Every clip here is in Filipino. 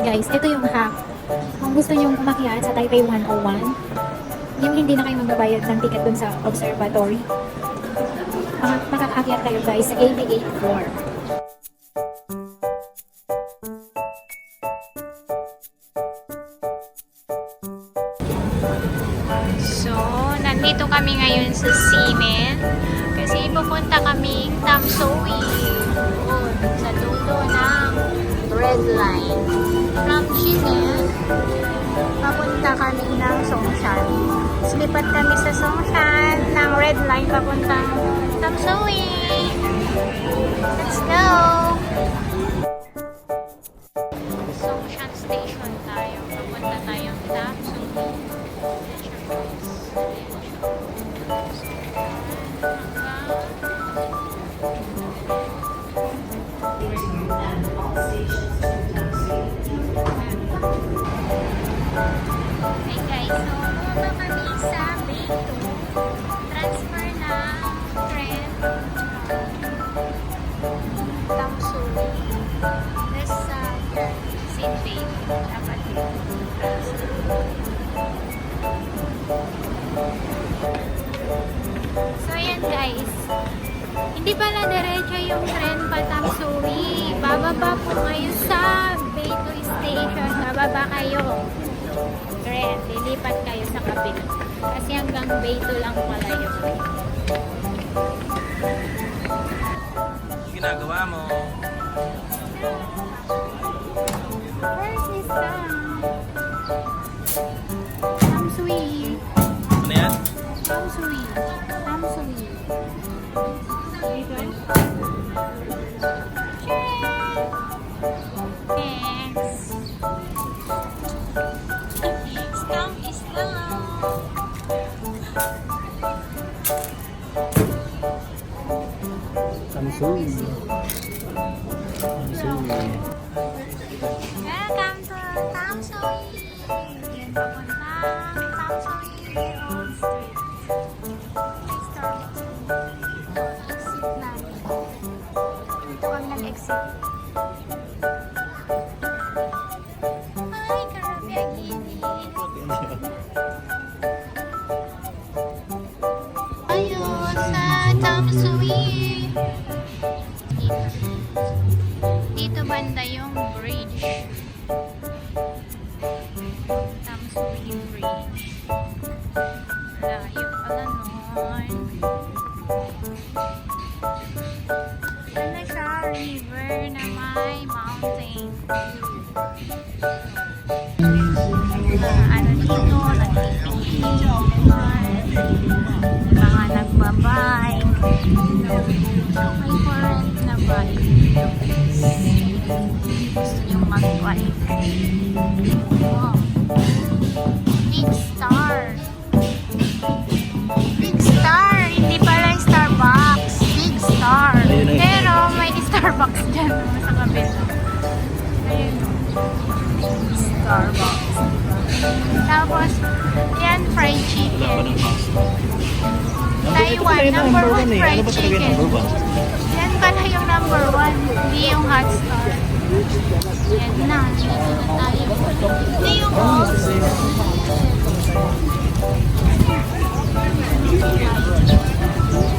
guys, ito yung hack. Kung gusto nyo umakyat sa Taipei 101, yung hindi na kayo magbabayad ng ticket dun sa observatory, makakakyat kayo guys sa 88th floor. So, nandito kami ngayon sa Ximen kasi pupunta kaming Tamsui doon sa dulo ng Red Line. From Ximen, papunta kami ng Songshan. Slipat kami sa Songshan ng Red Line papuntang Tamsui. Let's go! Songshan Station tayo. Papunta tayong Tamsui. Hey guys, so bumaba kami sa Beito. Transfer ng tren Tamsui. This St. Beito. Dapat yun. So ayan guys, hindi pala diretso yung tren pa Tamsui. Bababa po kayo sa Beito Station. Bababa kayo. Tren, lilipat kayo sa kabila. Kasi hanggang Beito lang pala yun. Ginagawa mo? Where's this Tamsui? Ano yan? Tamsui. Tamsui. Dito? Thanks. Islam, Islam. Tamsui. Welcome to Tamsui. Yan, papuntang Tamsui Old Street. May Starbucks. Exit namin. Dito kami nag-exit. Ay, grabe ang init. Ayun, sa Tamsui. Dito banda yung bridge. Tamsui Bridge. Layo pala nun. Ano siya? River na may mountain. Ano dito? Mga nagbabike. May current na bike. Gusto nyo mag-bike. Wow. Big Star. Big Star. Hindi pala Starbucks. Big Star. Pero may Starbucks dyan sa kabila. Ayun. Starbucks. Tapos, yan, fried chicken. Taiwan, number 1 fried chicken. Yan pala yung number 1. Hindi yung hot star. Yan na. Dito na tayo. Hindi yung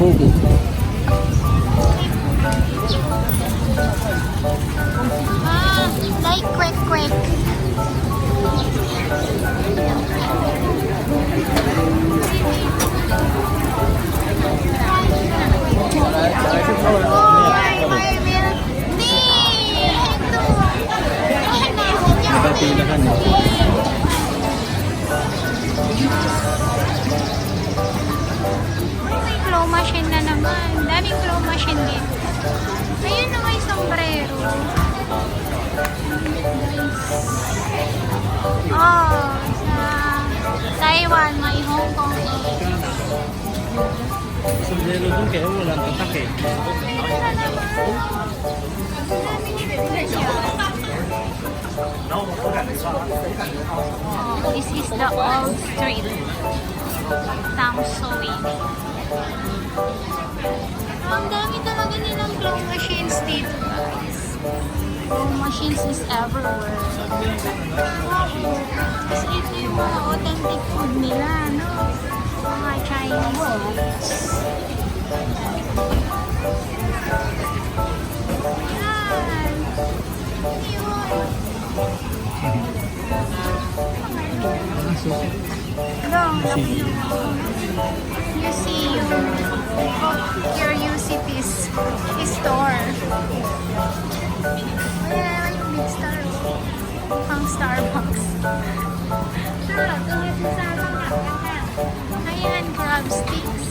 Pogo. like quick. Oy, may milk tea! Ito! Nagpapilahan eh. May claw machine na naman. Daming claw machine dito. Ayun na may sombrero. Oh, sa Taiwan, may Hong Kong. Sombrero dun kaya walang tatak eh. Ayun na naman. Daming oh, this is the old street. Tamsui. Ang dami talaga nilang claw machines dito, guys. machines is everywhere. Kasi ito yung mga authentic food nila, no? Mga Chinese foods. Yan! You see yung Curiosities store. Ayan, yung big star. Pang Starbucks. Ayan, crab sticks.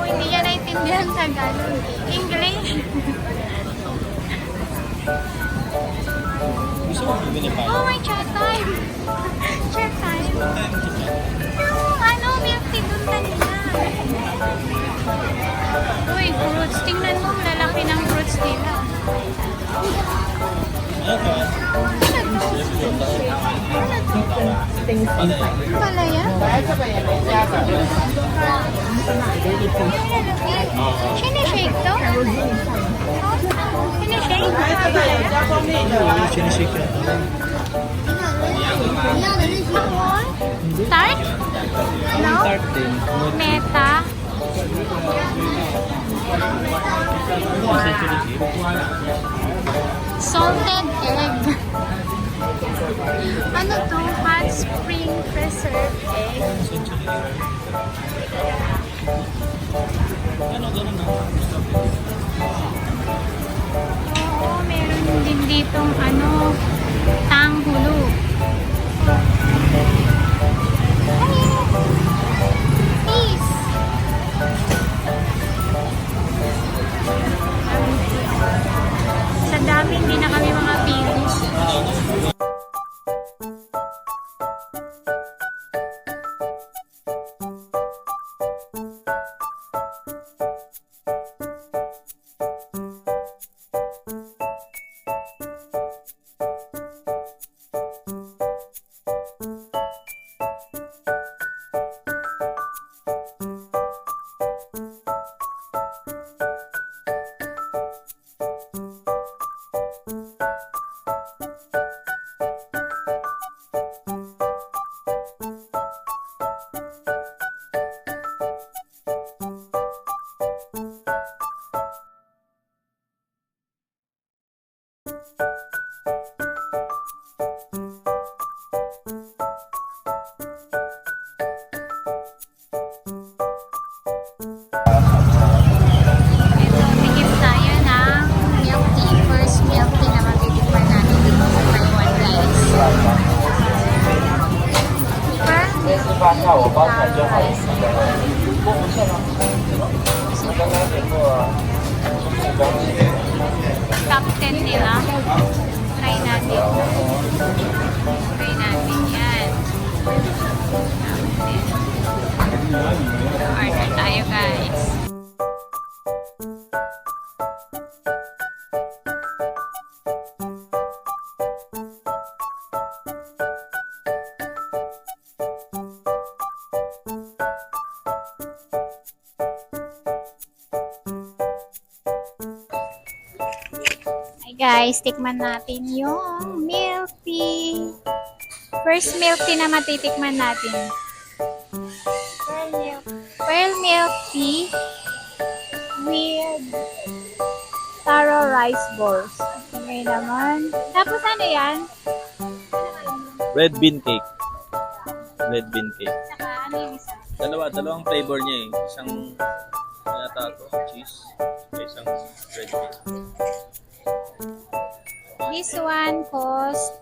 Hindi niya naintindihan Tagalog. English. Gusto mo bumili pa? Oh, may chat time. Chat time. Yung ano, milk tea dun kanina. Uy, fruits. Tingnan mo, lalaki ng fruits nila. Palaya? Sinishake to? Sinishake? Sinishake yan. Tart? No? Tart din. Meta? Salted egg. Ano to? Hot spring preserved egg. Ano, ganun na. Oo, meron din ditong ano, tanghulo. Peace. Sa dami, hindi na kami mga pilis. Ito, tikip tayo ng milk tea. First milk tea na matitikman natin dito sa Taiwan, guys. Top 10 nila. Try natin. Try natin yan. Top 10. Order tayo, guys. Hi guys, tikman natin yung milk tea. First milk tea na matitikman natin. Pearl milk tea with taro rice balls. Okay naman. Tapos ano yan? Red bean cake. Red bean cake. Saka ano yung isa? Dalawang flavor niya eh. Isang yata to, cheese. Isang red bean. This one cost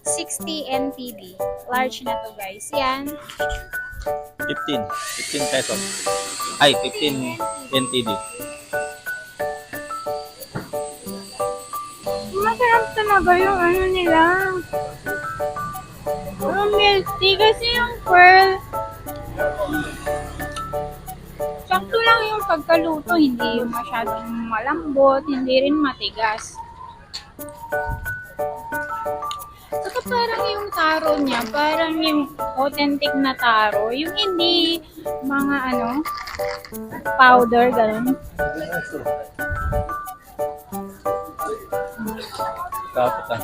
60 NTD. Large na to guys. Yan. 15 pesos. Ay, 15 NTD. Masarap talaga yung ano nila. Yung milk tea kasi yung pearl. Sakto lang yung pagkaluto. Hindi yung masyadong malambot. Hindi rin matigas. Saka parang yung taro niya, parang yung authentic na taro. Yung hindi mga powder, ganun. Tapos ah.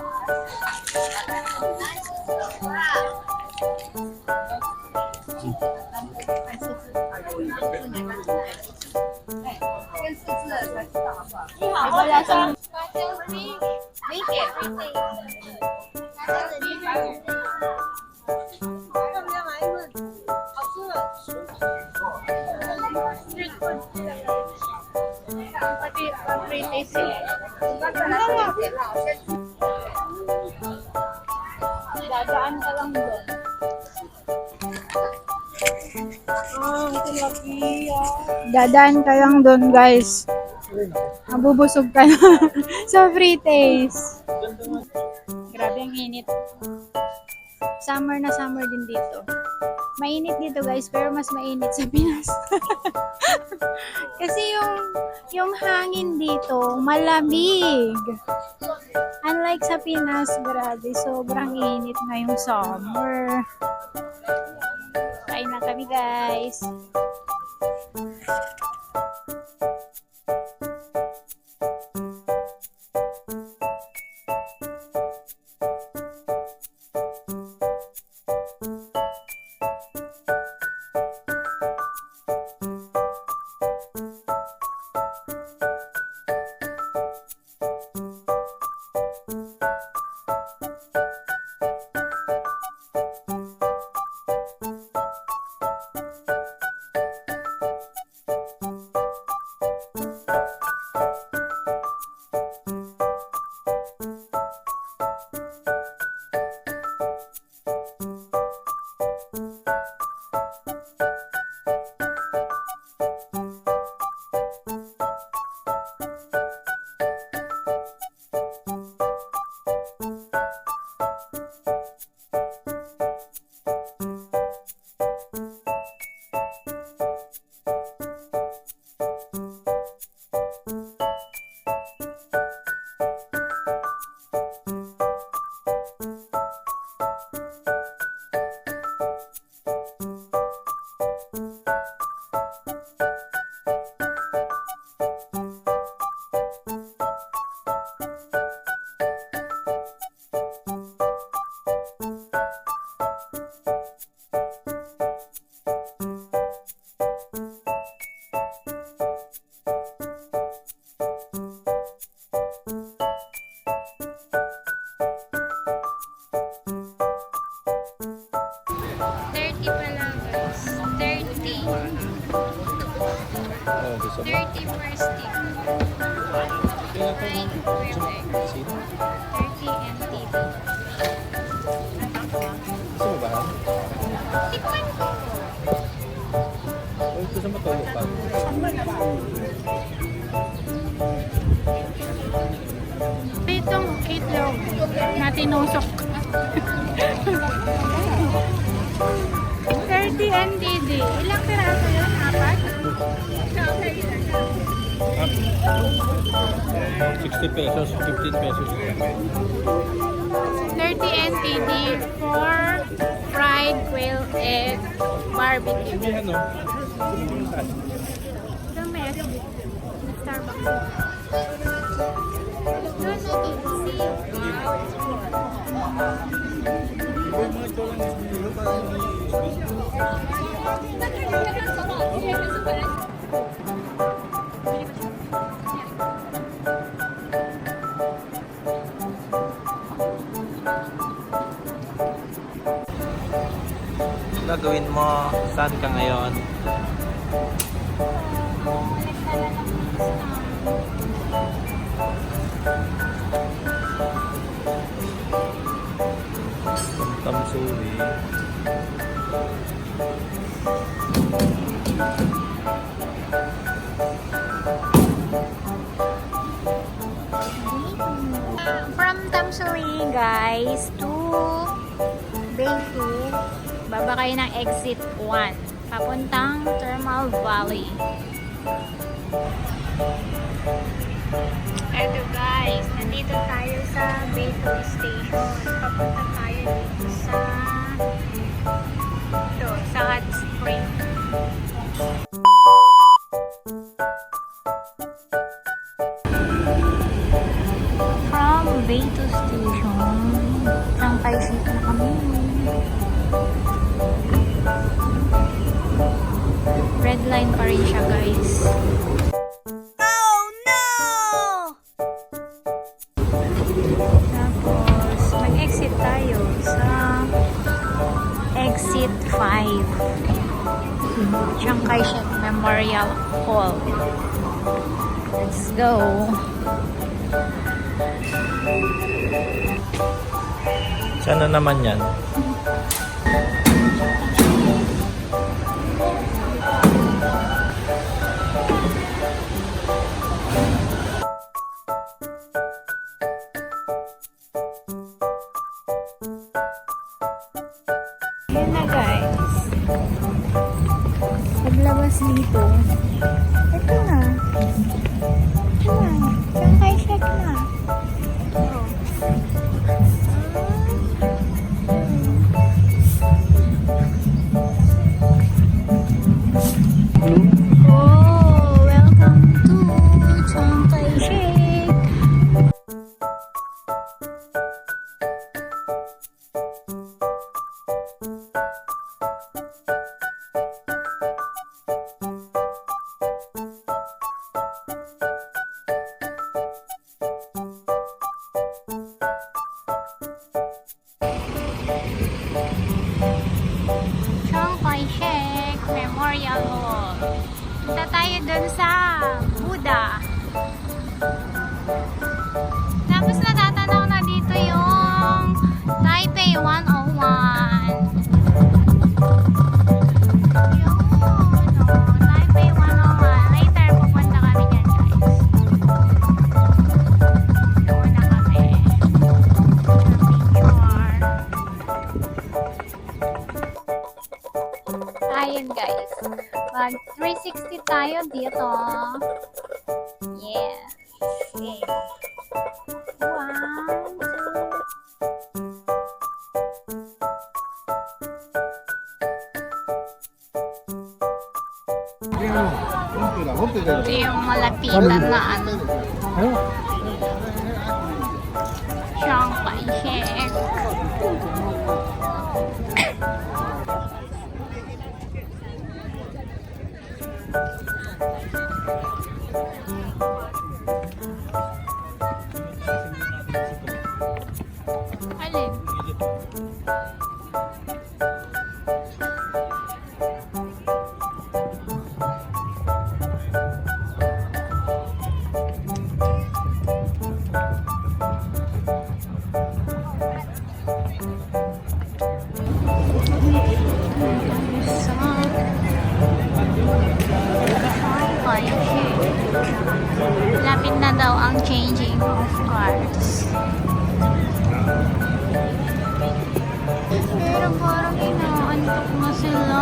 Wala sa... Pati pre-taste sila. Dadaan ka lang doon. Dadaan ka lang doon, guys. Mabubusog ka na sa free taste. Grabe ang init. Summer na summer din dito. Mainit dito, guys, pero mas mainit sa Pinas. Kasi yung hangin dito, malamig. Unlike sa Pinas, grabe, sobrang init ngayong summer. Kain na kami, guys. Pala, guys. 30. 30 per stick. 30 NTD. Gusto mo ba? Tikman ko. Gusto mo tulog pa? Itong itlog na tinusok. 30 NTD. Ilang piraso yun? 60 pesos, 15 pesos. 30 NTD for fried quail egg barbecue. May ano? Ito may Starbucks. Doon Gagawin mo? Saan ka ngayon? Tamsuri. From Tamsuri, guys, to Bay 2, baba kayo ng exit 1, papuntang Thermal Valley. Eto guys, nandito tayo sa Batoy Station. Papunta tayo dito sa Hot Spring. From Batoy Station, Sangkay Seat na kami. Red line pa rin siya guys. Tapos, mag-exit tayo sa exit 5. Chiang Kai-shek Memorial Hall. Let's go. Sana naman yan. Yun na guys. Paglabas dito. Ito na. Ito na. Chiang Kai-shek na. Oh, welcome to Chiang Kai-shek. Chiang Kai-shek Memorial Hall. Punta tayo dun sa Buddha. Tapos natatanaw na dito yung Taipei 101. Yun, oh, Taipei 101. Later, pupunta kami dyan, guys. Doon na kami. Ayun guys, mag 360 tayo dito. Yes. Okay. 1, 2. Ito yung malapitan na ano. Chiang Kai-shek. Alin? Lapit na daw ang changing of cards. Pero parang inaantok na sila.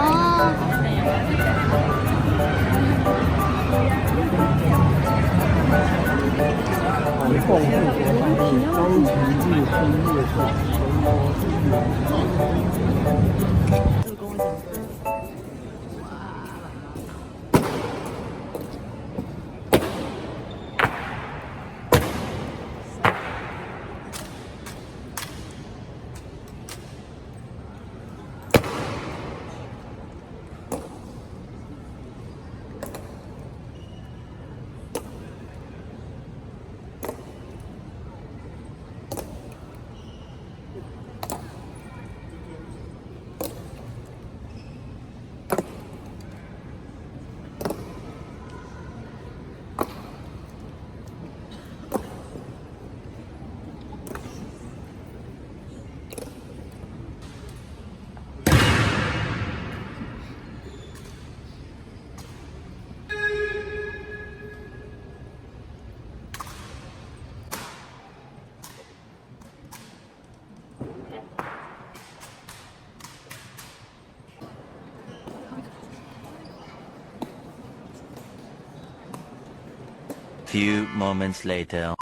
Few moments later.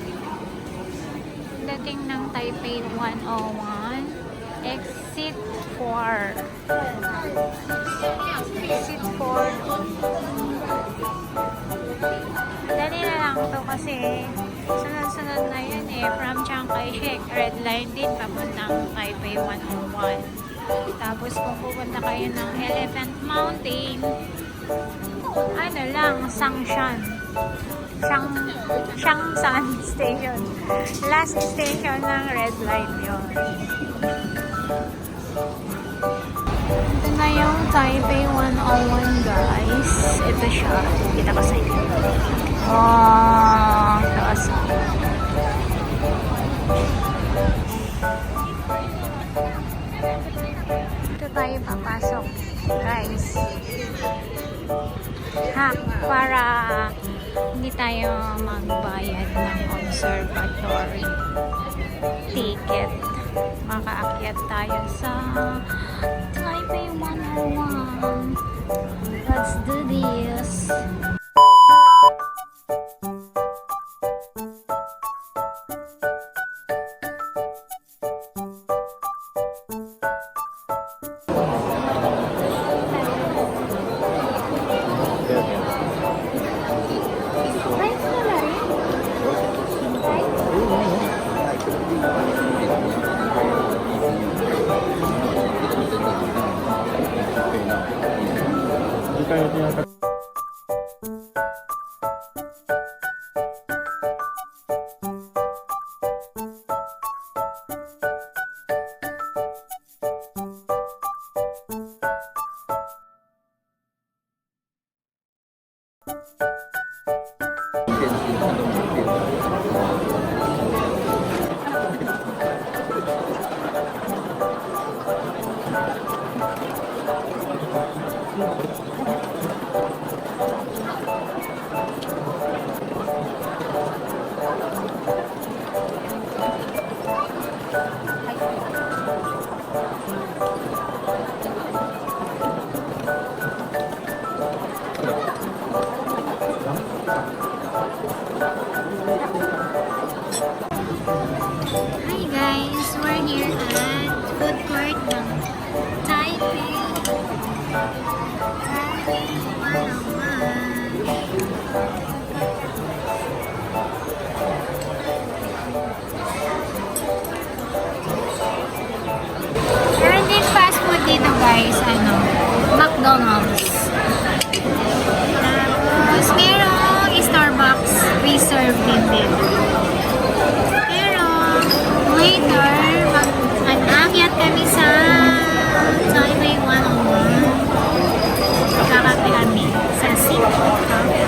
Dating ng Taipei 101, exit 4. Exit 4. Dali na lang to kasi sunod-sunod na yun eh. From Chiang Kai-shek, red line din papuntang Taipei 101. Tapos kung pupunta kayo ng Elephant Mountain, ano lang, Sangshan. Shangsan Station. Last station ng red line yun. Ito na yung Taipei 101 guys. Ito siya. Kita ko sa inyo. Wow! Taas. Ito tayo papasok guys. Para hindi tayo magbayad ng observatory ticket. Makaakyat tayo sa Taipei 101. Let's do this. Hi guys, we're here at food court ng Taipei 101. Meron din fast food dito guys, McDonald's. Tapos merong Starbucks reserve din dito. Later, mag-aakyat kami sa Taipei 101. Kakape kami sa City Cafe.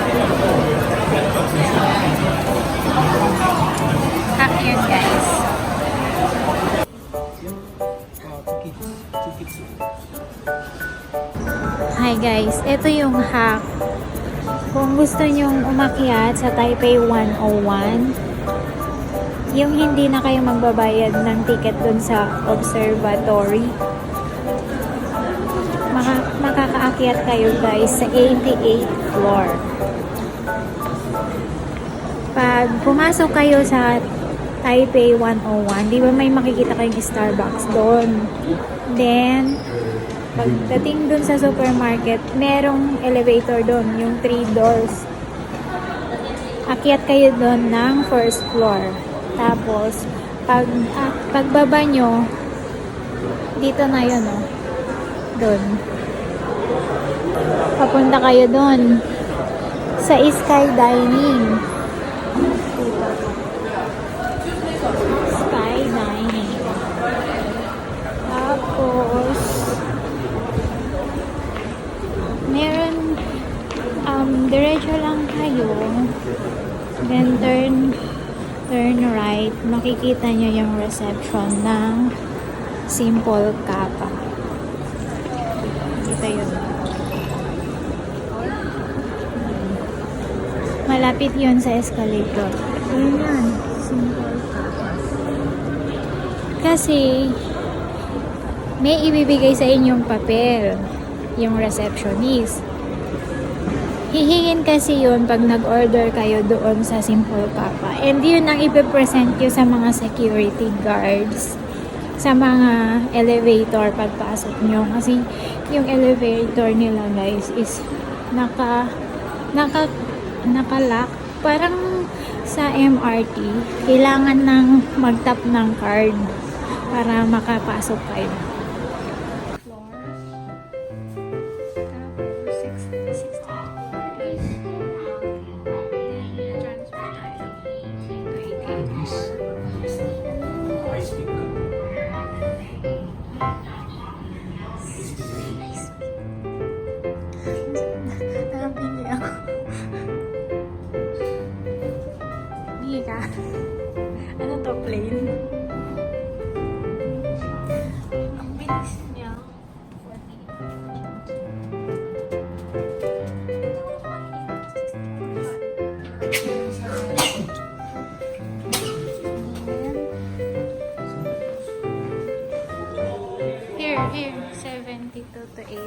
Kape yun guys. Hi guys, ito yung hack. Kung gusto nyong umakyat sa Taipei 101, yung hindi na kayo magbabayad ng ticket dun sa observatory, makakaakyat kayo guys sa 88th floor. Pag pumasok kayo sa Taipei 101, di ba may makikita kayong Starbucks doon? Then pagdating dun sa supermarket, merong elevator doon, yung 3 doors. Akyat kayo doon ng first floor. Tapos, pagbaba nyo, dito na yun, doon. Papunta kayo doon sa Sky Dining. Dito. Sky Dining. Tapos, meron, diretso lang kayo. Then, turn right, makikita nyo yung reception ng Simple Kappa. Dito yun. Malapit yun sa escalator. Yun yan, Simple Kappa. Kasi, may ibibigay sa inyong papel, yung receptionist. hihingin kasi yun pag nag-order kayo doon sa Simple Papa. And yun ang ipipresent nyo sa mga security guards sa mga elevator pagpasok nyo. Kasi yung elevator nila guys is naka-lock. Parang sa MRT, kailangan nang mag-tap ng card para makapasok kayo. Nakapili ako. Hindi ka. Ano to, plane? Ang bilis niya. Here, 72 to 80.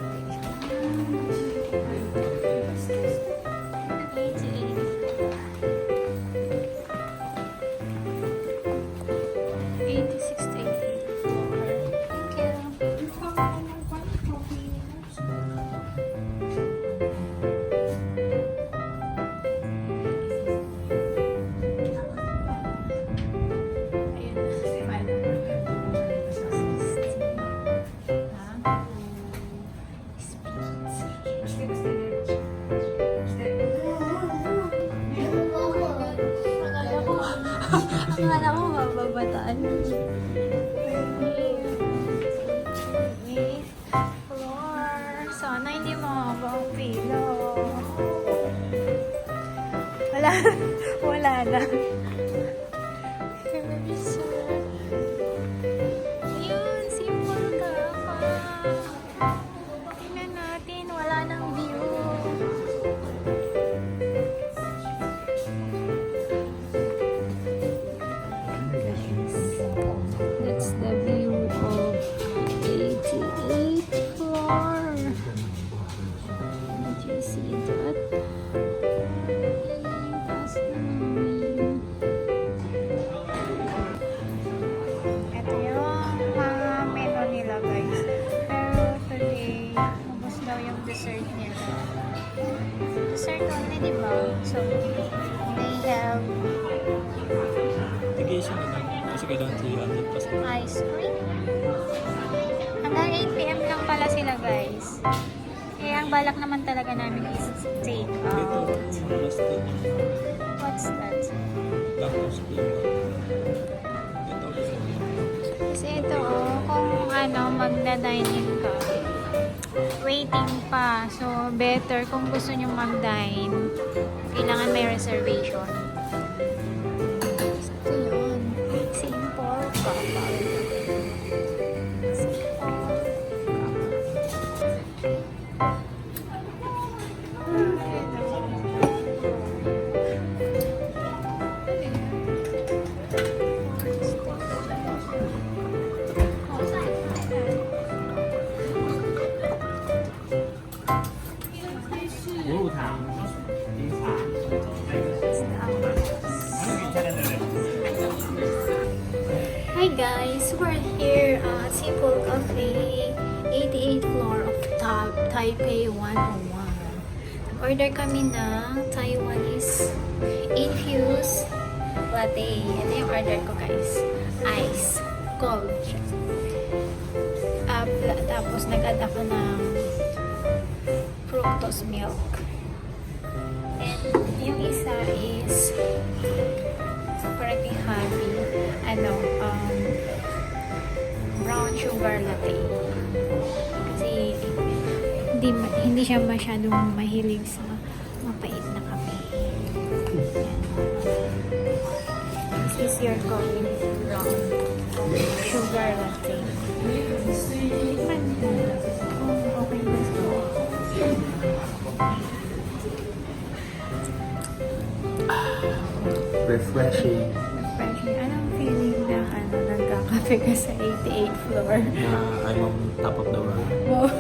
86 to 88. Akala ko mababataan. Floor. Sana hindi mababa ang pilo. Wala na. Ayun, Simple Papa. Tingnan natin, wala nang view. That's the view of 88th floor. Did you see that? Taas na namin. Ito yung mga menu nila guys. Pero today, ubos daw yung dessert nila. Dessert only, di ba? So, they have Nag-iisip na lang. Kasi kailangan 300 pa sa ice cream. Hanggang 8 PM lang pala sila guys. Eh, ang balak naman talaga namin is take out. What's that? Kasi ito kung magda-dining ka, waiting pa. So, better kung gusto nyo mag-dine, kailangan may reservation. So, yun. Simple Papa. Hi guys, we're here at Simple Cafe, 88th floor of Taipei 101. Order kami ng Taiwanese infused latte. Ito yung order ko guys. Ice. Cold. Tapos nag-add ako ng fructose milk. And yung isa is pretty heavy. Brown sugar latte. Kasi hindi siya masyadong mahilig sa mapait na kape. This is your coffee. Brown sugar latte. Okay ba ito? Refreshing. Anong feeling na nagkakape ka sa 88th floor? Na I'm on top of the world. Wow.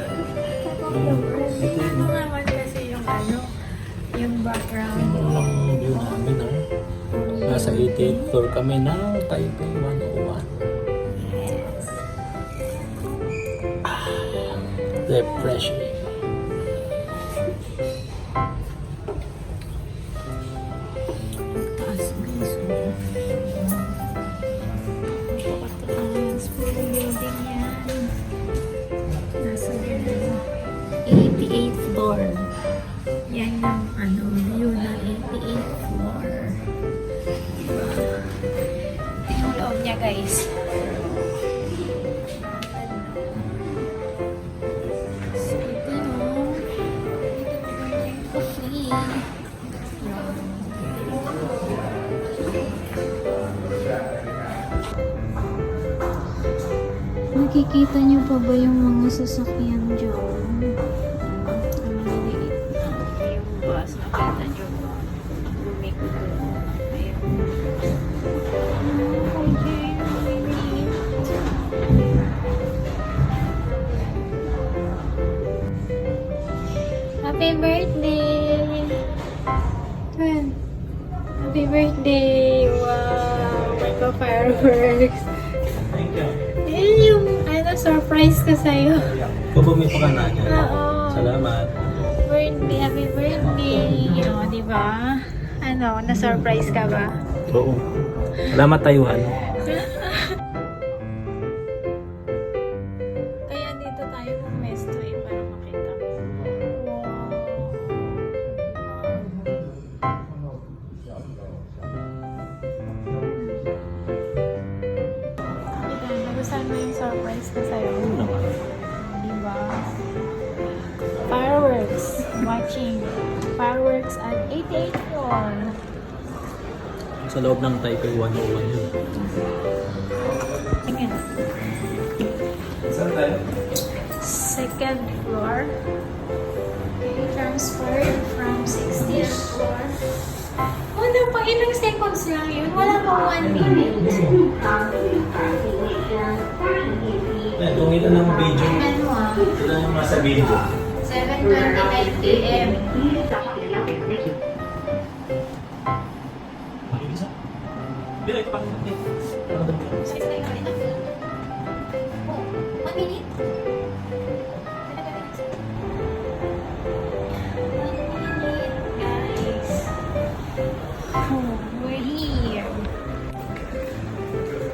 Ano naman kasi yung background. Ito lang ang view namin, ha? Nasa 88th floor kami ng Taipei 101. Refreshing. Taas guys. Taas po yung building yan. Nasa 88th floor. Yan yung view ng 88th floor. Diba? Ito yung loob niya guys. So ito yung coffee. Nakikita niyo pa ba yung mga sasakyan dyan? Ang maliliit na. Yung bus, nakita niyo ba? Lumiko. Ayun. Happy birthday! Ayan. Happy birthday! Wow! May pa-fireworks. Thank you. Yan yung surprise ko sa'yo. Bumili pa ka na dyan. Oo. Salamat. Birthday, happy birthday. O, di ba? Na-surprise ka ba? Oo. Salamat Taiwan. Kaya dito tayo pumesto para makita mo. Diba, nagustuhan mo yung surprise ko sa'yo? Diba? Fireworks. Watching. Fireworks at 88th floor. Sa loob ng Taipei 101 yun. Tingnan. Second floor. Okay, transferred from 60th floor. Wala pa, ilang seconds lang yun. Wala pa 1 minute. Itong ito ng video. Ano Ito lang yung nasa video. 7:29 p.m. Bila ito pa. Oh, 1 minute? Guys. Oh, we're here.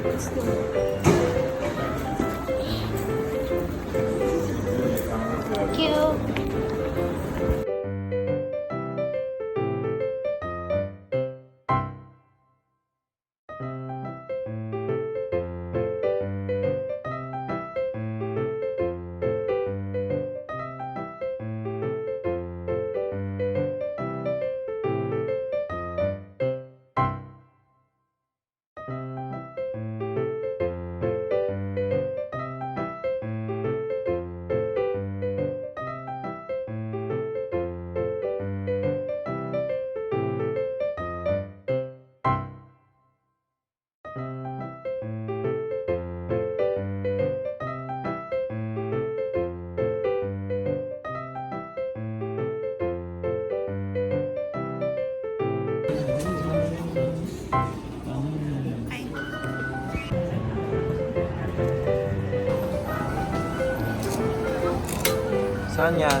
Let's go. Thank you. Saan yan?